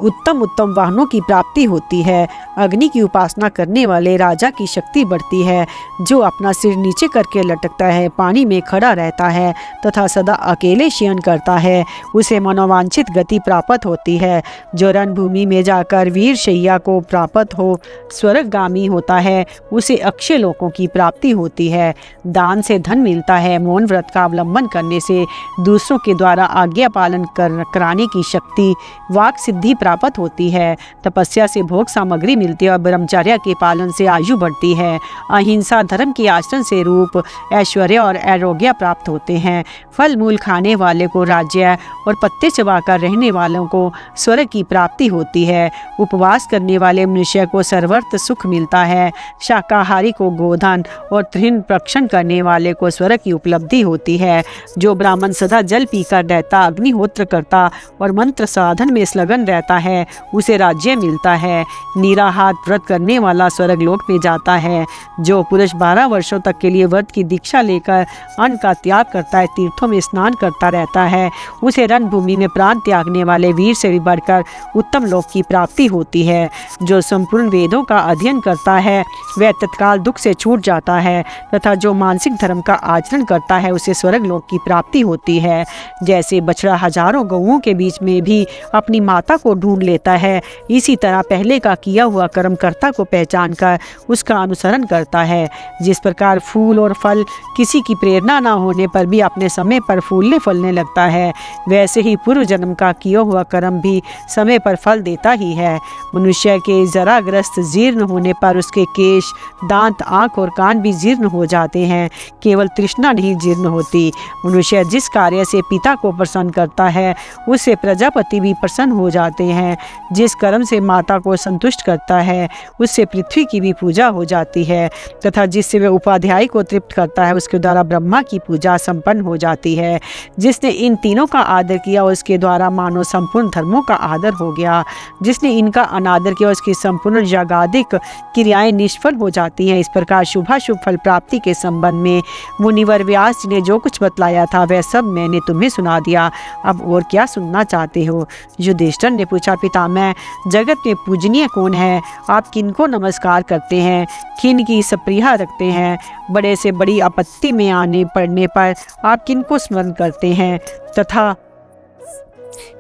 S1: उत्तम उत्तम वाहनों की प्राप्ति होती है। अग्नि की उपासना करने वाले राजा की शक्ति बढ़ती है। जो अपना सिर नीचे करके लटकता है, पानी में खड़ा रहता है तथा सदा अकेले शयन करता है, उसे मनोवांछित गति प्राप्त होती है। जो रणभूमि में जाकर वीर शैया को प्राप्त हो स्वर्गगामी होता है, उसे अक्षय लोकों की प्राप्ति होती है। दान से धन मिलता है। मौन व्रत का अवलंबन करने से दूसरों के द्वारा आज्ञा पालन कराने की शक्ति, वाक सिद्धि प्राप्त होती है। तपस्या से भोग सामग्री मिलती है और ब्रह्मचर्य के पालन से आयु बढ़ती है। अहिंसा धर्म के आचरण से रूप, ऐश्वर्य और आरोग्य प्राप्त होते हैं। फल मूल खाने वाले को राज्य और पत्ते चबाकर रहने वालों को स्वर्ग की प्राप्ति होती है। उपवास करने वाले मनुष्य को सर्वत्र सुख मिलता है। शाकाहारी को गोधन और तृण भक्षण करने वाले को स्वर्ग की उपलब्धि होती है। जो ब्राह्मण सदा जल पीकर रहता, अग्निहोत्र करता और मंत्र साधन में संलग्न रहता है, उसे राज्य मिलता है। निराहार व्रत करने वाला स्वर्ग लोक में जाता है। जो पुरुष 12 वर्षों तक के लिए व्रत की दीक्षा लेकर अन्न का त्याग करता है, तीर्थों में स्नान करता रहता है, उसे रणभूमि में प्राण त्यागने वाले वीर से भी बढ़कर उत्तम लोक की प्राप्ति होती है। जो संपूर्ण वेदों का अध्ययन करता है, वह तत्काल दुख से छूट जाता है तथा जो मानसिक धर्म का आचरण करता है, उसे स्वर्ग लोक की प्राप्ति होती है। जैसे बछड़ा हजारों गौओं के बीच में भी अपनी माता को ढूंढ लेता है, इसी तरह पहले का किया हुआ कर्मकर्ता को पहचान कर उसका अनुसरण करता है। जिस प्रकार फूल और फल किसी की प्रेरणा न होने पर भी अपने समय पर फूलने फलने लगता है, वैसे ही पूर्व जन्म का किया हुआ कर्म भी समय पर फल देता ही है। मनुष्य के जराग्रस्त जीर्ण होने पर उसके केश, दांत, आँख और कान भी जीर्ण हो जाते हैं, केवल तृष्णा नहीं जीर्ण होती। मनुष्य जिस कार्य से पिता को प्रसन्न करता है, उससे प्रजापति भी प्रसन्न हो जाते हैं। जिस कर्म से माता को संतुष्ट करता है, उससे पृथ्वी की भी पूजा हो जाती है तथा जिससे वह उपाध्याय को तृप्त करता है, उसके द्वारा ब्रह्मा की पूजा संपन्न हो जाती है। जिसने इन तीनों का आदर किया, उसके द्वारा मानो संपूर्ण धर्मों का आदर हो गया। जिसने इनका अनादर किया, उसकी संपूर्ण जागादिक क्रियाएं निष्फल हो जाती हैं। इस प्रकार शुभाशुभ फल प्राप्ति के संबंध में मुनिवर व्यास जी ने जो कुछ बतलाया था, वह सब मैंने तुम्हें सुना दिया। अब और क्या सुनना चाहते हो? युधिष्ठिर ने पूछा, पितामह, जगत में पूजनीय कौन है? आप किनको नमस्कार करते हैं? किन की सप्रिया रखते हैं? बड़े से बड़ी आपत्ति में आने पड़ने पर आप किनको स्मरण करते हैं? तथा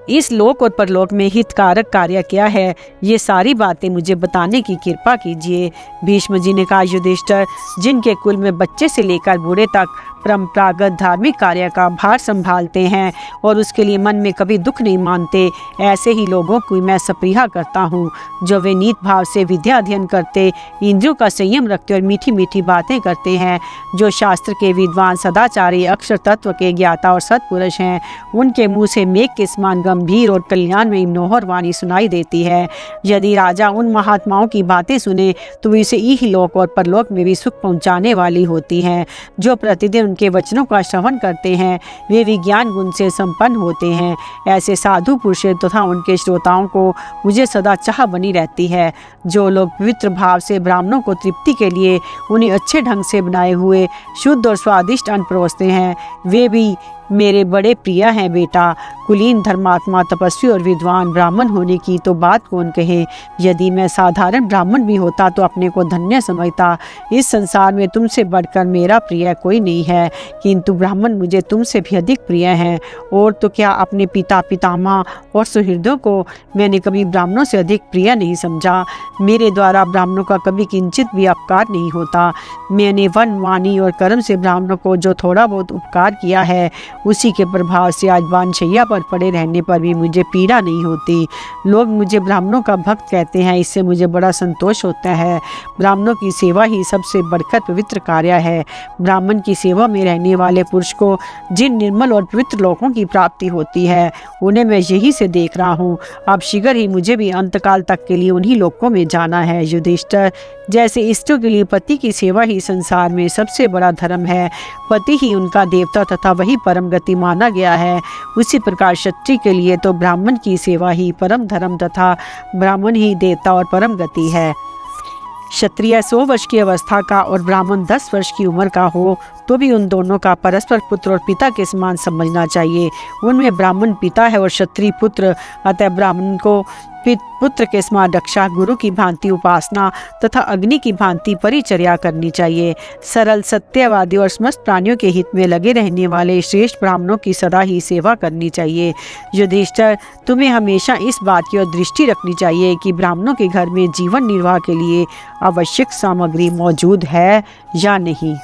S1: इस लोक और परलोक में हितकारक कार्य क्या है? ये सारी बातें मुझे बताने की कृपा कीजिए। भीष्म जी ने कहा, युधिष्ठिर, जिनके कुल में बच्चे से लेकर बूढ़े तक परंपरागत धार्मिक कार्य का भार संभालते हैं और उसके लिए मन में कभी दुख नहीं मानते, ऐसे ही लोगों को मैं सप्रिया करता हूँ। जो वे नीत भाव से विद्या अध्ययन करते, इंद्रियों का संयम रखते और मीठी मीठी बातें करते हैं, जो शास्त्र के विद्वान, सदाचारी, अक्षर तत्व के ज्ञाता और सत्पुरुष हैं, उनके मुँह से मेघ के समान गंभीर और कल्याण में मनोहर वाणी सुनाई देती है। यदि राजा उन महात्माओं की बातें सुने तो इसे इहलोक और परलोक में भी सुख पहुँचाने वाली होती हैं। जो प्रतिदिन उनके वचनों का श्रवण करते हैं, वे विज्ञान गुण से संपन्न होते हैं। ऐसे साधु पुरुषों तथा उनके श्रोताओं को मुझे सदा चाह बनी रहती है। जो लोग पवित्र भाव से ब्राह्मणों को तृप्ति के लिए उन्हें अच्छे ढंग से बनाए हुए शुद्ध और स्वादिष्ट अन्न परोसते हैं, वे भी मेरे बड़े प्रिय हैं। बेटा, कुलीन, धर्मात्मा, तपस्वी और विद्वान ब्राह्मण होने की तो बात कौन कहे। यदि मैं साधारण ब्राह्मण भी होता तो अपने को धन्य समझता। इस संसार में तुमसे बढ़कर मेरा प्रिय कोई नहीं है, किंतु ब्राह्मण मुझे तुमसे भी अधिक प्रिय हैं। और तो क्या, अपने पिता, पितामह और सुहृदों को मैंने कभी ब्राह्मणों से अधिक प्रिय नहीं समझा। मेरे द्वारा ब्राह्मणों का कभी किंचित भी अपकार नहीं होता। मैंने वन, वाणी और कर्म से ब्राह्मणों को जो थोड़ा बहुत उपकार किया है, उसी के प्रभाव से आज वानशैया पर पड़े रहने पर भी मुझे पीड़ा नहीं होती। लोग मुझे ब्राह्मणों का भक्त कहते हैं, इससे मुझे बड़ा संतोष होता है। ब्राह्मणों की सेवा ही सबसे बढ़कर पवित्र कार्य है। ब्राह्मण की सेवा में रहने वाले पुरुष को जिन निर्मल और पवित्र लोकों की प्राप्ति होती है, उन्हें मैं यही से देख रहा हूँ। अब शीघ्र ही मुझे भी अंतकाल तक के लिए उन्हीं लोकों में जाना है। युधिष्ठिर, जैसे इष्टों के लिए पति की सेवा ही संसार में सबसे बड़ा धर्म है, पति ही उनका देवता तथा वही परम गति माना गया है, उसी प्रकार क्षत्रिय के लिए तो ब्राह्मण की सेवा ही परम धर्म तथा ब्राह्मण ही देवता और परम गति है। क्षत्रिय 100 वर्ष की अवस्था का और ब्राह्मण 10 वर्ष की उम्र का हो तो भी उन दोनों का परस्पर पुत्र और पिता के समान समझना चाहिए। उनमें ब्राह्मण पिता है और क्षत्रिय पुत्र, अतः ब्राह्मण को पुत्र के समान रक्षा, गुरु की भांति उपासना तथा अग्नि की भांति परिचर्या करनी चाहिए। सरल, सत्यवादी और समस्त प्राणियों के हित में लगे रहने वाले श्रेष्ठ ब्राह्मणों की सदा ही सेवा करनी चाहिए। युधिष्ठिर, तुम्हें हमेशा इस बात की ओर दृष्टि रखनी चाहिए कि ब्राह्मणों के घर में जीवन निर्वाह के लिए आवश्यक सामग्री मौजूद है या नहीं।